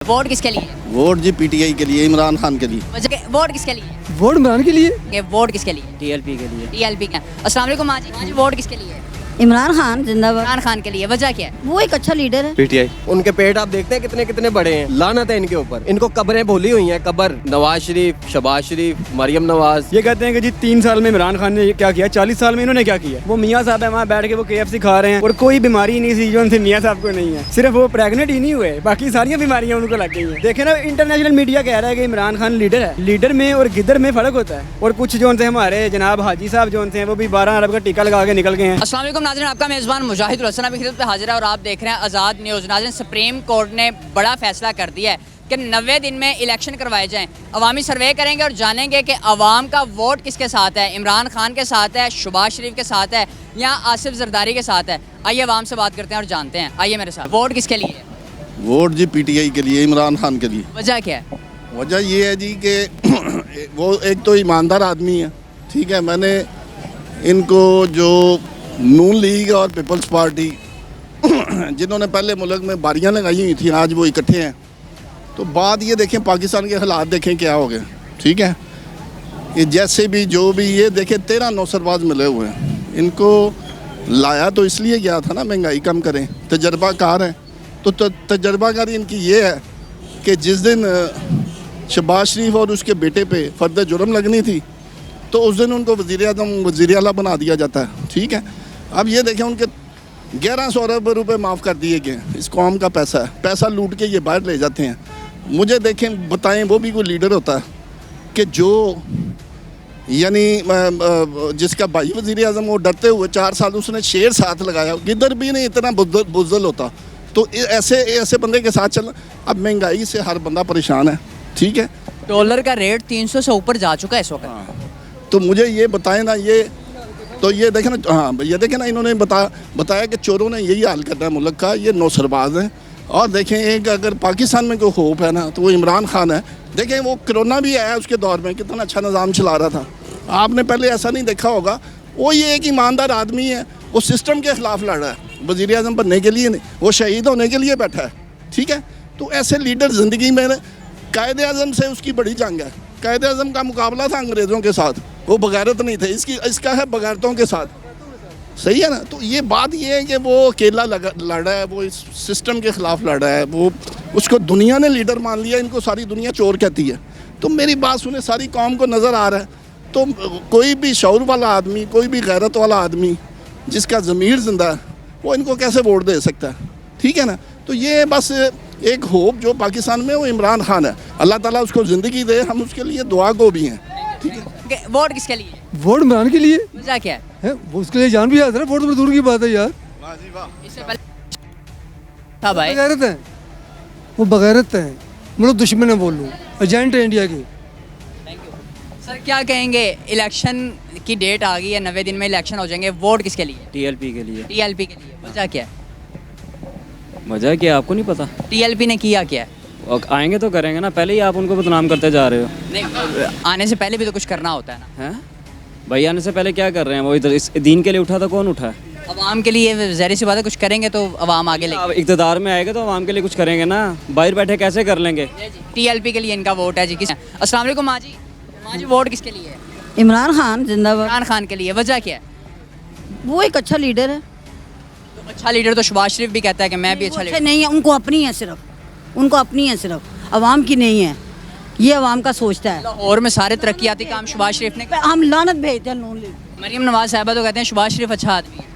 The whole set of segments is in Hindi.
वोट किसके लिए? वोट जी पीटीआई के लिए, इमरान खान के लिए। वोट किसके लिए? वोट इमरान के लिए। ये वोट किसके लिए? टीएलपी के लिए। टीएलपी का। अस्सलाम वालेकुम माँ जी, वोट किसके लिए? इमरान खान जिंदाबाद। इमरान खान के लिए। वजह क्या है? वो एक अच्छा लीडर है। पीटीआई। उनके पेट आप देखते हैं कितने कितने बड़े हैं, लानत है इनके ऊपर। इनको कब्रें भूली हुई हैं, कब्र नवाज शरीफ, शहबाज शरीफ, मरियम नवाज। ये कहते हैं कि जी 3 साल में इमरान खान ने क्या किया, 40 साल में इन्होंने क्या किया। वो मियाँ साहब है वहाँ बैठ के वो KFC खा रहे हैं और कोई बीमारी नहीं थी जो उनसे मियाँ साहब को नहीं है। सिर्फ वो प्रेग्नेंट ही नहीं हुए, बाकी सारी बीमारियां उनको लग गई हैं। देखे ना, इंटरनेशनल मीडिया कह रहा है कि इमरान खान लीडर है। लीडर में और गिदर में फर्क होता है। और कुछ जो उनसे हमारे जनाब हाजी साहब जो उनसे हैं वो भी 12 अरब का टीका लगा के निकल गए हैं। अस्सलाम वालेकुम नाज़रीन, आपका मेज़बान मुजाहिदुल हसन अभी खिदमत पे हाजिर है और आप देख रहे हैं आज़ाद न्यूज़। नाज़रीन, सुप्रीम कोर्ट ने बड़ा फैसला कर दिया है कि 90 दिन में इलेक्शन करवाए जाएं। अवामी सर्वे करेंगे और जानेंगे कि अवाम का वोट किसके साथ है, इमरान खान के साथ है, शहबाज शरीफ के साथ है या आसिफ जरदारी के साथ है। आइए अवाम से बात करते हैं और जानते हैं। आइए मेरे साथ। वोट किसके लिए? वोट जी पीटीआई के लिए, इमरान खान के लिए। वजह क्या है? वजह ये है जी कि वो एक तो ईमानदार आदमी है, ठीक है। मैंने इनको जो नून लीग और पीपल्स पार्टी जिन्होंने पहले मुल्क में बारियां लगाई हुई थी, आज वो इकट्ठे हैं। तो बात ये देखें, पाकिस्तान के हालात देखें क्या हो गए, ठीक है। ये जैसे भी जो भी ये देखें 13 नौसरबाज मिले हुए हैं। इनको लाया तो इसलिए गया था ना, महंगाई कम करें, तजर्बाकार हैं। तो तजर्बाकारी इनकी ये है कि जिस दिन शहबाज शरीफ और उसके बेटे पे फर्द जुर्म लगनी थी तो उस दिन उनको वज़ीर आला बना दिया जाता है, ठीक है। अब ये देखें, उनके 1100 अरब रुपए माफ़ कर दिए गए। इस कौम का पैसा है, पैसा लूट के ये बाहर ले जाते हैं। मुझे देखें, बताएं वो भी कोई लीडर होता है कि जो यानी जिसका भाई वज़ीर आज़म, वो डरते हुए 4 साल उसने शेर साथ लगाया, किधर भी नहीं इतना बुज़दिल होता। तो ऐसे बंदे के साथ चलना। अब महंगाई से हर बंदा परेशान है, ठीक है। डॉलर का रेट 300 से ऊपर जा चुका है इस वक्त। तो मुझे ये बताएं ना, तो ये देखें ना, हाँ ये देखें ना, इन्होंने बताया कि चोरों ने यही हाल करना है मुल्क का, ये नौसरबाज हैं। और देखें, एक अगर पाकिस्तान में कोई होप है ना तो वो इमरान खान है। देखें, वो कोरोना भी आया उसके दौर में, कितना अच्छा निज़ाम चला रहा था। आपने पहले ऐसा नहीं देखा होगा। वो ये एक ईमानदार आदमी है, वो सिस्टम के ख़िलाफ़ लड़ रहा है, वज़ीर आज़म बनने के लिए नहीं, वो शहीद होने के लिए बैठा है, ठीक है। तो ऐसे लीडर ज़िंदगी में, कायदे आज़म से उसकी बड़ी जंग है। कायदे आज़म का मुकाबला था अंग्रेज़ों के साथ, वो बगैरत नहीं थे। इसका है बगैरतों के साथ, सही है ना। तो ये बात ये है कि वो अकेला लड़ रहा है, वो इस सिस्टम के ख़िलाफ़ लड़ रहा है। वो उसको दुनिया ने लीडर मान लिया, इनको सारी दुनिया चोर कहती है। तो मेरी बात सुने, सारी कौम को नज़र आ रहा है। तो कोई भी शऊर वाला आदमी, कोई भी गैरत वाला आदमी जिसका ज़मीर ज़िंदा है, वो इनको कैसे वोट दे सकता है, ठीक है ना। तो ये बस एक होप जो पाकिस्तान में, वो इमरान खान है। अल्लाह ताला उसको ज़िंदगी दे, हम उसके लिए दुआ को भी हैं, ठीक है। वोट किसके लिए? वोट इमरान के लिए वजह क्या है? वो उसके लिए जान भी हाजिर है। वोट तो दूर की बात है यार। इससे पहले था भाई, बगैरत है, वो बगैरत है, मतलब दुश्मन है बोल लूँ, एजेंट है इंडिया की। सर क्या कहेंगे, इलेक्शन की डेट आ गई है, 90 दिन में इलेक्शन हो जाएंगे। वोट किसके लिए? टीएलपी के लिए। टीएलपी के लिए। वजह क्या है? वजह क्या आपको नहीं पता? टीएलपी ने किया क्या है? और आएंगे तो करेंगे ना, पहले ही आप उनको बदनाम करते जा रहे हो। नहीं, आने से पहले भी तो कुछ करना होता है ना। हैं भाई, आने से पहले क्या कर रहे हैं? वो इधर इस दीन के लिए उठा था, कौन उठा है? अवाम के लिए ज़ाहिर सी बात है, कुछ करेंगे तो अवाम आगे अब लेके। इक़्तिदार में आएगा तो आवाम के लिए कुछ करेंगे ना, बाहर बैठे कैसे कर लेंगे? टीएलपी के लिए इनका वोट है जी। किस? अस्सलाम वालेकुम माँ जी, वोट किसके लिए है? इमरान खान जिंदाबाद। इमरान खान के लिए। वजह क्या है? वो एक अच्छा लीडर है। तो अच्छा लीडर तो शहबाज शरीफ भी कहता है कि मैं भी अच्छा अच्छे लीडर। नहीं है, उनको अपनी है, सिर्फ उनको अपनी है, सिर्फ अवाम की नहीं है। ये अवाम का सोचता है। लाहौर में सारे तरक्याती काम शहबाज शरीफ ने। हम लानत भेजते हैं नून लीग। मरियम नवाज साहबा तो कहते हैं शहबाज शरीफ अच्छा आदमी है।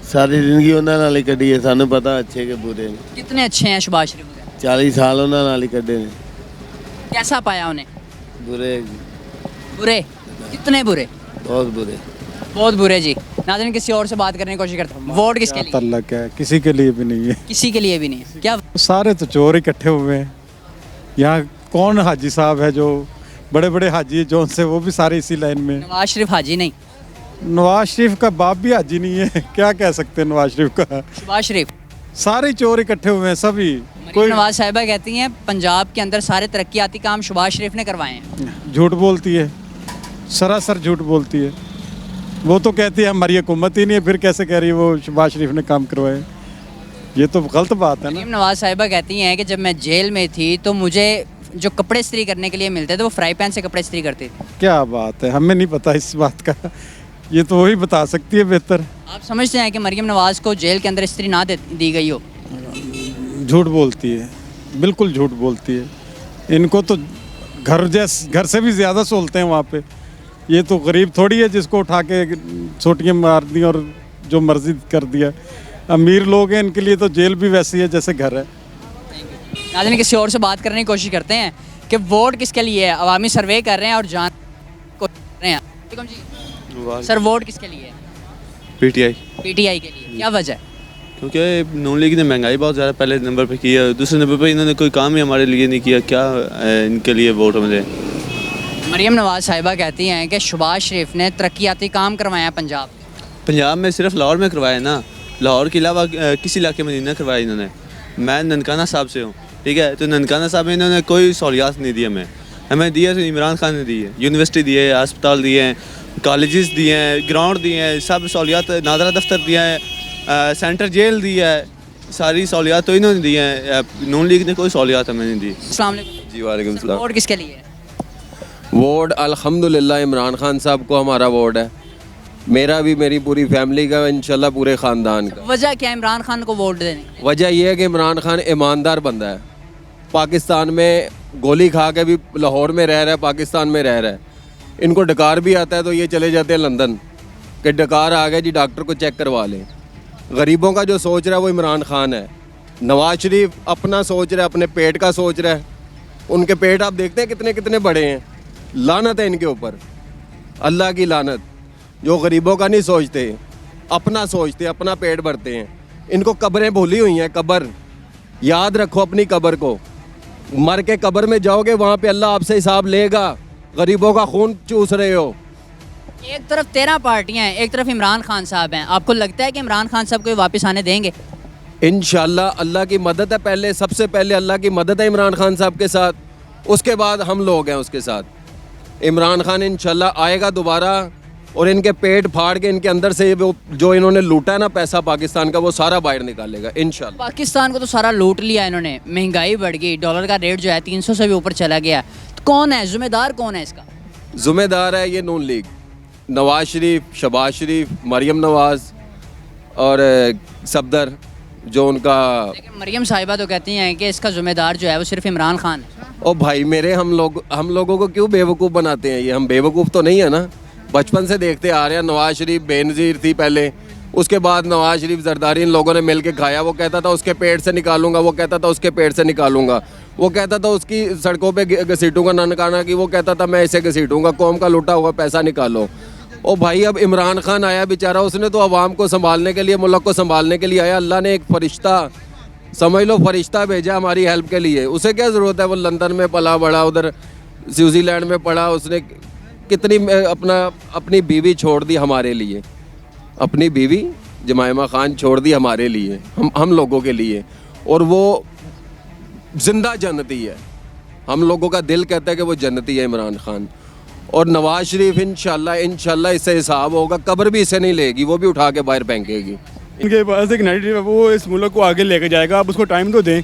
सारी जिंदगी ਉਹਨਾਂ ਨਾਲ ਹੀ ਕੱਢੀ ਹੈ, ਸਾਨੂੰ ਪਤਾ ਅੱਛੇ ਕਿ ਬੁਰੇ ਨੇ। कितने अच्छे हैं शहबाज शरीफ? 40 ਸਾਲ ਉਹਨਾਂ ਨਾਲ ਹੀ ਕੱਢੇ ਨੇ। कैसा पाया उन्हें? बुरे, बुरे? कितने बुरे? बहुत बुरे। बहुत बुरे जी। नाज़रीन, किसी और से बात करने की कोशिश करता हूँ। वोट किसके लिए? तल्लक है, किसी के लिए भी नहीं है। किसी के लिए भी नहीं है। क्या सारे तो चोर इकट्ठे हुए हैं। यहाँ कौन हाजी साहब है, जो बड़े बड़े हाजी जो उनसे, वो भी सारे इसी लाइन में। नवाज शरीफ हाजी नहीं, नवाज शरीफ का बाप भी हाजी नहीं है। क्या कह सकते हैं नवाज शरीफ का। शहबाज शरीफ। सारे चोर इकट्ठे हुए हैं सभी। मरियम नवाज साहिबा कहती हैं पंजाब के अंदर सारे तरक्याती काम शहबाज शरीफ ने करवाए हैं। झूठ बोलती है, सरासर झूठ बोलती है। वो तो कहती है हमारी हुकूमत ही नहीं है, फिर कैसे कह रही है वो शहबाज शरीफ ने काम करवाए। ये तो गलत बात है ना। मरीम नवाज साहिबा कहती हैं कि जब मैं जेल में थी तो मुझे जो कपड़े इस्त्री करने के लिए मिलते थे वो फ्राई पैन से कपड़े इस्त्री करती थी। क्या बात है, हमें नहीं पता इस बात का, ये तो वही बता सकती है बेहतर। आप समझते हैं कि मरीम नवाज को जेल के अंदर इस्त्री ना दी गई हो? झूठ बोलती है, बिल्कुल झूठ बोलती है। इनको तो घर से भी ज़्यादा सोलते हैं वहाँ पे। ये तो गरीब थोड़ी है जिसको उठा के छोटियाँ मार दी और जो मर्जी कर दिया। अमीर लोग हैं, इनके लिए तो जेल भी वैसी है जैसे घर है। नाज़रीन, किसी और से बात करने की कोशिश करते हैं कि वोट किसके लिए है। अवामी सर्वे कर रहे हैं और जान कोशिश कर रहे हैं। वालेकुम जी। सर, वोट किसके लिए है? पीटीआई। पीटीआई के लिए, क्या वजह है? क्योंकि नून लीग ने महंगाई बहुत ज़्यादा पहले नंबर पे की है, दूसरे नंबर पे इन्होंने कोई काम ही हमारे लिए नहीं किया। क्या इनके लिए वोट मिले? मरीम नवाज साहिबा कहती हैं कि शहबाज शरीफ ने तरक्याती काम करवाया पंजाब में सिर्फ लाहौर में करवाया ना, लाहौर के अलावा किसी इलाके में नहीं ना करवाया इन्होंने। मैं ननकाना साहब से हूँ, ठीक है, तो ननकाना साहब में इन्होंने कोई सहूलियात नहीं दी हमें दिया तो इमरान खान ने दी है। यूनिवर्सिटी दी है, अस्पताल दिए हैं, कॉलेजेस दिए हैं, ग्राउंड दिए हैं, सब सहूलियात, नादरा दफ्तर दिया है, सेंटर जेल दी है, सारी सहूलियात तो इन्होंने दी हैं। नून लीग ने कोई सहूलियात हमें नहीं दी। अस्सलाम वालेकुम जी वालेकुम सलाम। वोट किसके लिए है? वोट अल्हम्दुलिल्लाह इमरान खान साहब को हमारा वोट है। मेरा भी, मेरी पूरी फैमिली का, इंशाल्लाह पूरे ख़ानदान का। वजह क्या है इमरान खान को वोट देने की? वजह यह है कि इमरान खान ईमानदार बंदा है। पाकिस्तान में गोली खा के भी लाहौर में रह रहा है, पाकिस्तान में रह रहा है। इनको डकार भी आता है तो ये चले जाते हैं लंदन कि डकार आ गया जी, डॉक्टर को चेक करवा लें। गरीबों का जो सोच रहा है वो इमरान खान है। नवाज शरीफ अपना सोच रहा है, अपने पेट का सोच रहा है। उनके पेट आप देखते हैं कितने कितने बड़े हैं। लानत है इनके ऊपर, अल्लाह की लानत। जो गरीबों का नहीं सोचते, अपना सोचते, अपना पेट भरते हैं। इनको कब्रें भूली हुई हैं, कब्र याद रखो अपनी कब्र को। मर के कब्र में जाओगे, वहाँ पे अल्लाह आपसे हिसाब लेगा। गरीबों का खून चूस रहे हो। एक तरफ 13 पार्टियां हैं, एक तरफ इमरान खान साहब हैं। आपको लगता है कि इमरान खान साहब को वापस आने देंगे? इंशाल्लाह अल्लाह की मदद है। पहले, सबसे पहले अल्लाह की मदद है इमरान खान साहब के साथ, उसके बाद हम लोग हैं उसके साथ। इमरान खान इंशाल्लाह आएगा दोबारा और इनके पेट फाड़ के इनके अंदर से वो जो इन्होंने लूटा है ना पैसा पाकिस्तान का, वो सारा बाहर निकालेगा इंशाल्लाह। पाकिस्तान को तो सारा लूट लिया इन्होंने। महंगाई बढ़ गई, डॉलर का रेट जो है 300 से भी ऊपर चला गया। तो कौन है जिम्मेदार, कौन है इसका? ज़िम्मेदार है ये नून लीग, नवाज शरीफ, शहबाज शरीफ, मरियम नवाज और सफदर जो उनका। लेकिन मरियम साहिबा तो कहती हैं कि इसका जिम्मेदार जो है वो सिर्फ इमरान खान है। ओ भाई मेरे, हम लोगों को क्यों बेवकूफ़ बनाते हैं? ये हम बेवकूफ़ तो नहीं है ना। बचपन से देखते आ रहे हैं। नवाज शरीफ बेनज़ीर थी पहले, उसके बाद नवाज शरीफ जरदारी इन लोगों ने मिल के खाया। वो कहता था उसके पेट से निकालूंगा, वो कहता था उसके पेट से निकालूंगा, वो कहता था उसकी सड़कों पे घसीटूंगा ननकाना की, वो कहता था मैं इसे घसीटूंगा। कौम का लूटा हुआ पैसा निकालो। ओ भाई, अब इमरान खान आया बेचारा, उसने तो अवाम को संभालने के लिए, मुल्क को संभालने के लिए आया। अल्लाह ने एक फरिश्ता, समझ लो फरिश्ता भेजा हमारी हेल्प के लिए। उसे क्या ज़रूरत है? वो लंदन में पला बड़ा, उधर स्विट्ज़रलैंड में पड़ा। उसने कितनी अपनी बीवी छोड़ दी हमारे लिए, अपनी बीवी जमाइमा खान छोड़ दी हमारे लिए, हम लोगों के लिए। और वो जिंदा जन्नती है। हम लोगों का दिल कहता है कि वो जन्नती है इमरान खान। और नवाज शरीफ इंशाल्लाह इससे हिसाब होगा। कब्र भी इसे नहीं लेगी, वो भी उठा के बाहर फेंकेगी। इनके पास एक नैरेटिव है, वो इस मुल्क को आगे लेके जाएगा। आप उसको टाइम तो दें।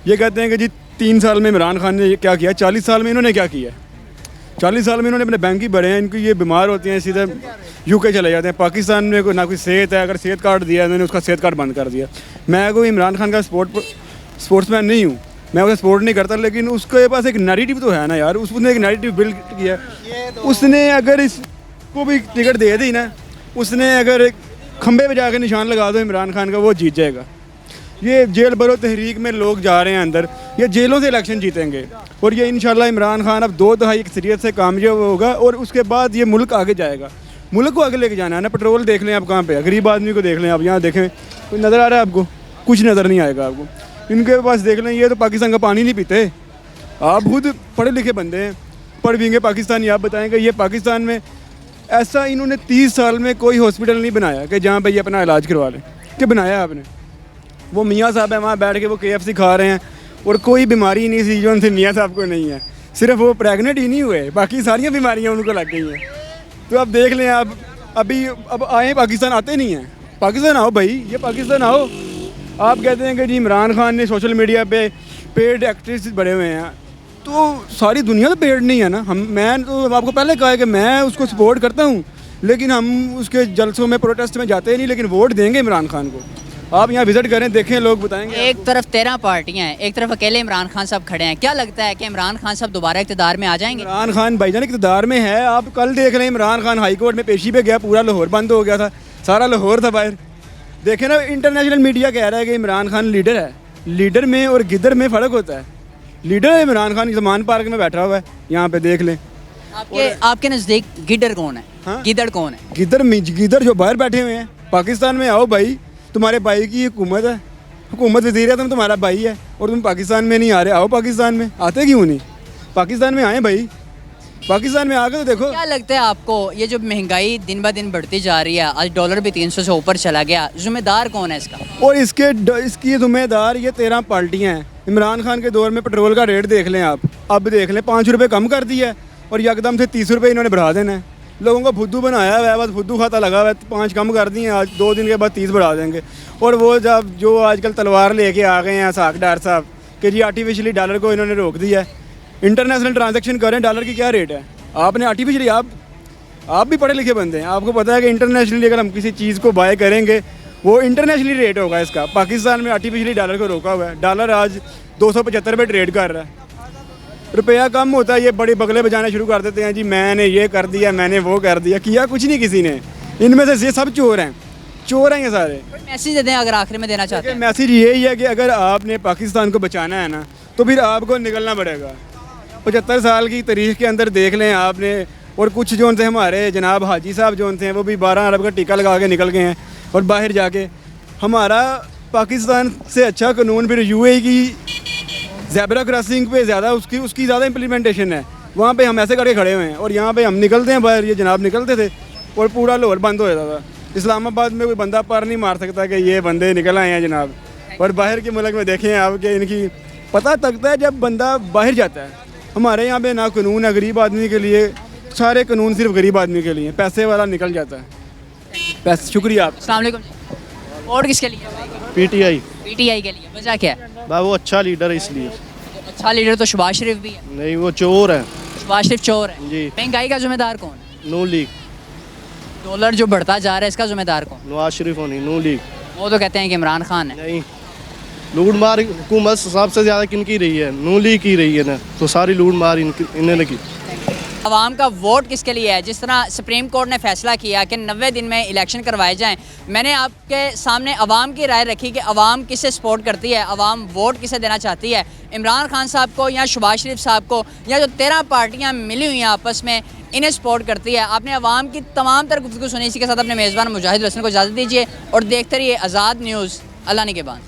ये कहते हैं कि जी 3 साल में इमरान खान ने क्या किया, 40 साल में इन्होंने क्या किया? 40 साल में इन्होंने अपने बैंक ही भरे हैं। इनको ये बीमार होते हैं, सीधे यूके चले जाते हैं। पाकिस्तान में कोई ना कोई सेहत है, अगर सेहत कार्ड दिया इन्होंने उसका सेहत कार्ड बंद कर दिया। मैं कोई इमरान खान का स्पोर्ट्समैन नहीं हूँ, मैं उसे सपोर्ट नहीं करता, लेकिन उसके पास एक नैरेटिव तो है ना यार। उसने एक नैरेटिव बिल्ड किया। उसने अगर इसको भी टिकट दे दी ना, उसने अगर एक खंबे पे जाकर निशान लगा दो इमरान खान का, वो जीत जाएगा। ये जेल भरो तहरीक में लोग जा रहे हैं अंदर, ये जेलों से इलेक्शन जीतेंगे। और ये इंशाल्लाह इमरान खान अब 2 दहाई अक्सरियत से कामयाब होगा और उसके बाद ये मुल्क आगे जाएगा। मुल्क को आगे लेके जाना है ना। पेट्रोल देख लें आप कहाँ पे है, गरीब आदमी को देख लें आप। यहाँ देखें, कोई नज़र आ रहा है आपको? कुछ नज़र नहीं आएगा आपको। इनके पास देख लें, ये तो पाकिस्तान का पानी नहीं पीते। आप खुद पढ़े लिखे बंदे हैं, पढ़ पीएंगे पाकिस्तानी। आप बताएंगे ये पाकिस्तान में ऐसा इन्होंने 30 साल में कोई हॉस्पिटल नहीं बनाया कि जहाँ पे ये अपना इलाज करवा लें। कि बनाया आपने? वो मियाँ साहब है वहाँ बैठ के वो KFC खा रहे हैं और कोई बीमारी नहीं थी जो उनसे मियाँ साहब को नहीं है। सिर्फ वो प्रेगनेंट ही नहीं हुए, बाकी सारी बीमारियाँ उनको लग गई हैं। तो आप देख लें, आप अभी अब आए पाकिस्तान, आते नहीं हैं। पाकिस्तान आओ भाई, ये पाकिस्तान आओ। आप कहते हैं कि जी इमरान खान ने सोशल मीडिया पे पेड एक्ट्रेस बड़े हुए हैं, तो सारी दुनिया तो पेड नहीं है ना। मैं तो आपको पहले कहा है कि मैं उसको सपोर्ट करता हूँ, लेकिन हम उसके जलसों में प्रोटेस्ट में जाते ही नहीं, लेकिन वोट देंगे इमरान खान को। आप यहाँ विजिट करें, देखें, लोग बताएंगे। एक तरफ 13 पार्टियां हैं, एक तरफ अकेले इमरान खान साहब खड़े हैं। क्या लगता है कि इमरान खान साहब दोबारा इक़्तिदार में आ जाएंगे? इमरान खान भाईजान इक़्तिदार में है। आप कल देख लें, इमरान खान हाई कोर्ट में पेशी पे गया, पूरा लाहौर बंद हो गया था, सारा लाहौर था बाहर। देखें ना, इंटरनेशनल मीडिया कह रहा है कि इमरान खान लीडर है। लीडर में और गिदर में फ़र्क होता है। लीडर इमरान खान ज़मान पार्क में बैठा हुआ है, यहाँ पे देख लें। आपके नज़दीक गिदर कौन है? हाँ? गिदड़ कौन है? गिदर जो बाहर बैठे हुए हैं। पाकिस्तान में आओ भाई, तुम्हारे भाई की हुकूमत है, हुकूमत वज़ीर है, तुम तुम्हारा भाई है और तुम पाकिस्तान में नहीं आ रहे। आओ पाकिस्तान में, आते क्यों नहीं? पाकिस्तान में आए भाई, पाकिस्तान में आकर तो देखो। क्या लगता है आपको, ये जो महंगाई दिन ब दिन बढ़ती जा रही है, आज डॉलर भी 300 से ऊपर चला गया, जिम्मेदार कौन है इसका? और इसकी जिम्मेदार ये 13 पार्टियाँ हैं। इमरान खान के दौर में पेट्रोल का रेट देख लें आप, अब देख लें 5 रुपये कम कर दिया है और यकदम से 30 रुपये इन्होंने बढ़ा देना है। लोगों को फुद्दू बनाया हुआ है, बस फुद्दू खाता लगा हुआ है। 5 कम कर दिए, आज 2 दिन के बाद 30 बढ़ा देंगे। और वो जब जो आजकल तलवार लेके आ गए हैं साकडार साहब कि जी आर्टिफिशियली डॉलर को इन्होंने रोक दिया है। इंटरनेशनल ट्रांजैक्शन करें, डॉलर की क्या रेट है? आपने आर्टिफिशियली, आप भी पढ़े लिखे बंदे हैं, आपको पता है कि इंटरनेशनली अगर हम किसी चीज़ को बाय करेंगे वो इंटरनेशनली रेट होगा इसका। पाकिस्तान में आर्टिफिशियली डॉलर को रोका हुआ है। डॉलर आज 275 पे ट्रेड कर रहा है। रुपया कम होता है, ये बड़े बगले बजाने शुरू कर देते हैं, जी मैंने ये कर दिया, मैंने वो कर दिया। किया कुछ नहीं किसी ने। इनमें से ये सब चोर हैं, चोर हैं ये सारे। मैसेज दे दें अगर आखिर में देना चाहते हैं। मैसेज यही है कि अगर आपने पाकिस्तान को बचाना है ना, तो फिर आपको निकलना पड़ेगा। 75 साल की तारीख के अंदर देख लें आपने। और कुछ जो थे हमारे जनाब हाजी साहब जो थे, वो भी 12 अरब का टीका लगा के निकल गए हैं और बाहर जाके हमारा पाकिस्तान से अच्छा कानून फिर यूएई की ज़ेब्रा क्रॉसिंग पे ज़्यादा उसकी ज़्यादा इम्प्लीमेंटेशन है। वहाँ पे हम ऐसे करके खड़े हुए हैं और यहाँ पे हम निकलते हैं बाहर, ये जनाब निकलते थे और पूरा लाहौर बंद हो जाता था। इस्लामाबाद में कोई बंदा पार नहीं मार सकता कि ये बंदे निकल आए हैं जनाब। और बाहर के मुल्क में देखें आप कि इनकी पता तकता है जब बंदा बाहर जाता है। हमारे यहाँ पे ना कानून है गरीब आदमी के लिए, सारे कानून सिर्फ गरीब आदमी के लिए, पैसे वाला निकल जाता है। पैसे। शुक्रिया आप। अस्सलाम वालेकुम। वोट किसके लिए? पीटीआई। पीटीआई के लिए। वजह क्या है? वो अच्छा लीडर है इसलिए। अच्छा लीडर तो शहबाज शरीफ भी है। नहीं, वो चोर है। शहबाज शरीफ चोर है जी। महंगाई का जिम्मेदार कौन है? नून लीग। डॉलर जो बढ़ता जा रहा है, इसका जिम्मेदार कौन? नवाज शरीफ होनी, नून लीग। वो तो कहते हैं कि इमरान खान है। नहीं, लूट मार हुकूमत सबसे ज़्यादा किनकी रही है? नून लीग की रही है ना, तो सारी लूट मार इन्होंने की। अवाम का वोट किसके लिए है? जिस तरह सुप्रीम कोर्ट ने फैसला किया कि 90 दिन में इलेक्शन करवाए जाएं, मैंने आपके सामने अवाम की राय रखी कि अवाम किसे सपोर्ट करती है, अवाम वोट किसे देना चाहती है, इमरान खान साहब को या शहबाज शरीफ साहब को, या जो 13 पार्टियां मिली हुई हैं आपस में, इन्हें सपोर्ट करती है। आपने अवाम की तमाम तर गुफ्तगू सुनी। इसी के साथ अपने मेज़बान मुजाहिद हसन को इजाज़त दीजिए और देखते रहिए आज़ाद न्यूज़। अल्लाह ने के बाद।